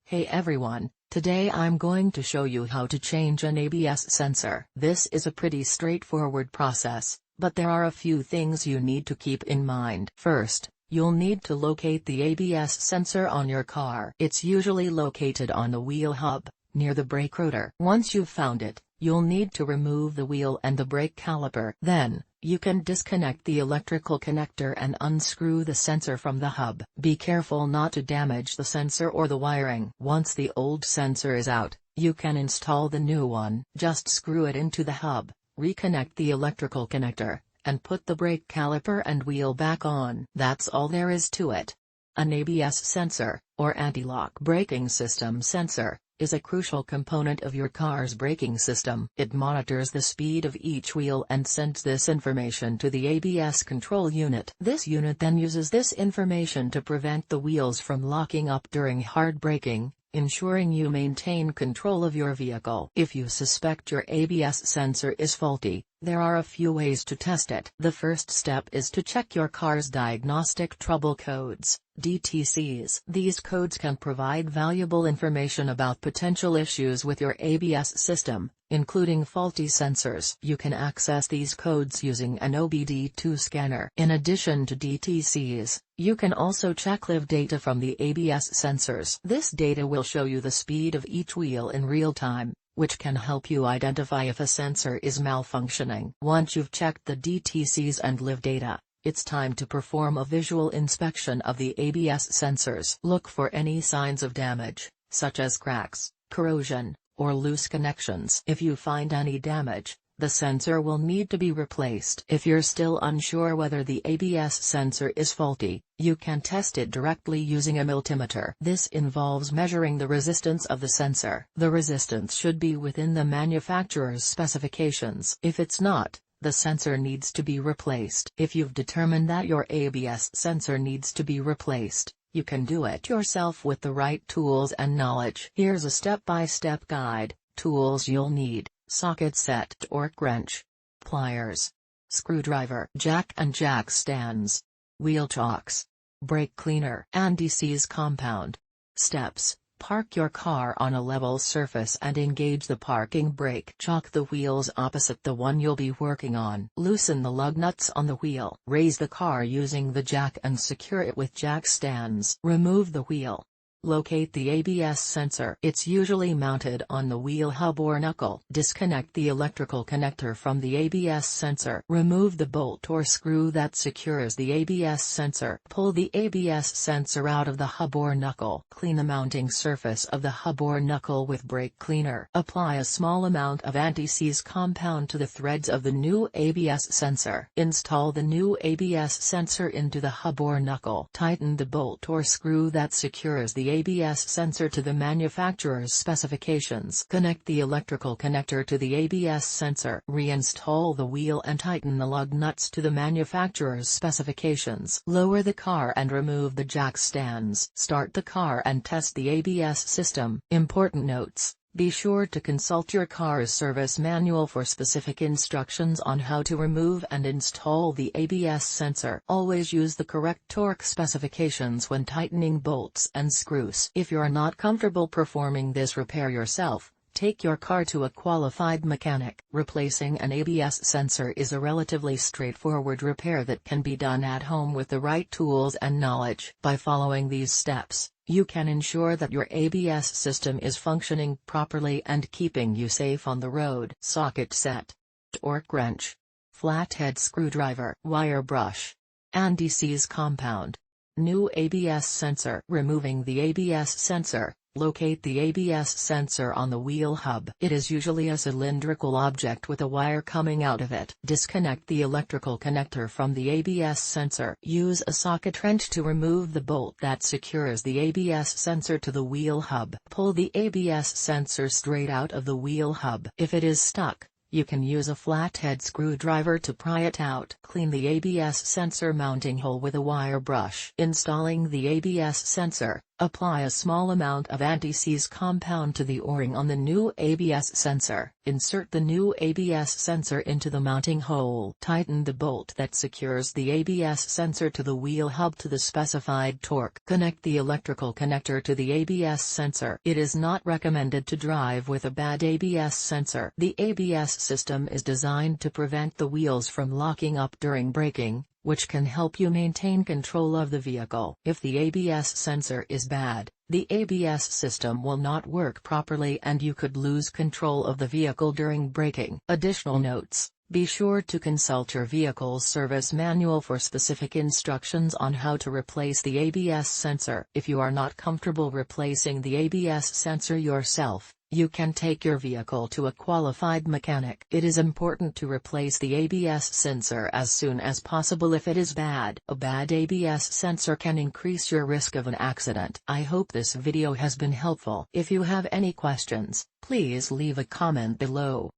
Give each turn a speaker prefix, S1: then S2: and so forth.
S1: Hey everyone, today I'm going to show you how to change an ABS sensor. This is a pretty straightforward process, but there are a few things you need to keep in mind. First, you'll need to locate the ABS sensor on your car. It's usually located on the wheel hub, near the brake rotor. Once you've found it, you'll need to remove the wheel and the brake caliper. Then, you can disconnect the electrical connector and unscrew the sensor from the hub. Be careful not to damage the sensor or the wiring. Once the old sensor is out, you can install the new one. Just screw it into the hub, reconnect the electrical connector, and put the brake caliper and wheel back on. That's all there is to it. An ABS sensor, or anti-lock braking system sensor, is a crucial component of your car's braking system. It monitors the speed of each wheel and sends this information to the ABS control unit. This unit then uses this information to prevent the wheels from locking up during hard braking, ensuring you maintain control of your vehicle. If you suspect your ABS sensor is faulty, there are a few ways to test it. The first step is to check your car's diagnostic trouble codes, DTCs. These codes can provide valuable information about potential issues with your ABS system, including faulty sensors. You can access these codes using an OBD2 scanner. In addition to DTCs, you can also check live data from the ABS sensors. This data will show you the speed of each wheel in real time, which can help you identify if a sensor is malfunctioning. Once you've checked the DTCs and live data, it's time to perform a visual inspection of the ABS sensors. Look for any signs of damage, such as cracks, corrosion, or loose connections. If you find any damage, the sensor will need to be replaced. If you're still unsure whether the ABS sensor is faulty, you can test it directly using a multimeter. This involves measuring the resistance of the sensor. The resistance should be within the manufacturer's specifications. If it's not, the sensor needs to be replaced. If you've determined that your ABS sensor needs to be replaced, you can do it yourself with the right tools and knowledge. Here's a step-by-step guide. Tools you'll need: socket set, torque wrench, pliers, screwdriver, jack and jack stands, wheel chocks, brake cleaner, anti-seize compound. Steps: park your car on a level surface and engage the parking brake. Chock the wheels opposite the one you'll be working on. Loosen the lug nuts on the wheel. Raise the car using the jack and secure it with jack stands. Remove the wheel. Locate the ABS sensor. It's usually mounted on the wheel hub or knuckle. Disconnect the electrical connector from the ABS sensor. Remove the bolt or screw that secures the ABS sensor. Pull the ABS sensor out of the hub or knuckle. Clean the mounting surface of the hub or knuckle with brake cleaner. Apply a small amount of anti-seize compound to the threads of the new ABS sensor. Install the new ABS sensor into the hub or knuckle. Tighten the bolt or screw that secures the ABS sensor to the manufacturer's specifications. Connect the electrical connector to the ABS sensor. Reinstall the wheel and tighten the lug nuts to the manufacturer's specifications. Lower the car and remove the jack stands. Start the car and test the ABS system. Important notes: be sure to consult your car's service manual for specific instructions on how to remove and install the ABS sensor. Always use the correct torque specifications when tightening bolts and screws. If you're not comfortable performing this repair yourself, take your car to a qualified mechanic. Replacing an ABS sensor is a relatively straightforward repair that can be done at home with the right tools and knowledge. By following these steps, you can ensure that your ABS system is functioning properly and keeping you safe on the road. Socket set, torque wrench, flathead screwdriver, wire brush, anti-seize compound, new ABS sensor. Removing the ABS sensor. Locate the ABS sensor on the wheel hub. It is usually a cylindrical object with a wire coming out of it. Disconnect the electrical connector from the ABS sensor. Use a socket wrench to remove the bolt that secures the ABS sensor to the wheel hub. Pull the ABS sensor straight out of the wheel hub. If it is stuck, you can use a flathead screwdriver to pry it out. Clean the ABS sensor mounting hole with a wire brush. Installing the ABS sensor. Apply a small amount of anti-seize compound to the O-ring on the new ABS sensor. Insert the new ABS sensor into the mounting hole. Tighten the bolt that secures the ABS sensor to the wheel hub to the specified torque. Connect the electrical connector to the ABS sensor. It is not recommended to drive with a bad ABS sensor. The ABS system is designed to prevent the wheels from locking up during braking, which can help you maintain control of the vehicle. If the ABS sensor is bad, the ABS system will not work properly and you could lose control of the vehicle during braking. Additional notes: be sure to consult your vehicle's service manual for specific instructions on how to replace the ABS sensor. If you are not comfortable replacing the ABS sensor yourself, you can take your vehicle to a qualified mechanic. It is important to replace the ABS sensor as soon as possible if it is bad. A bad ABS sensor can increase your risk of an accident. I hope this video has been helpful. If you have any questions, please leave a comment below.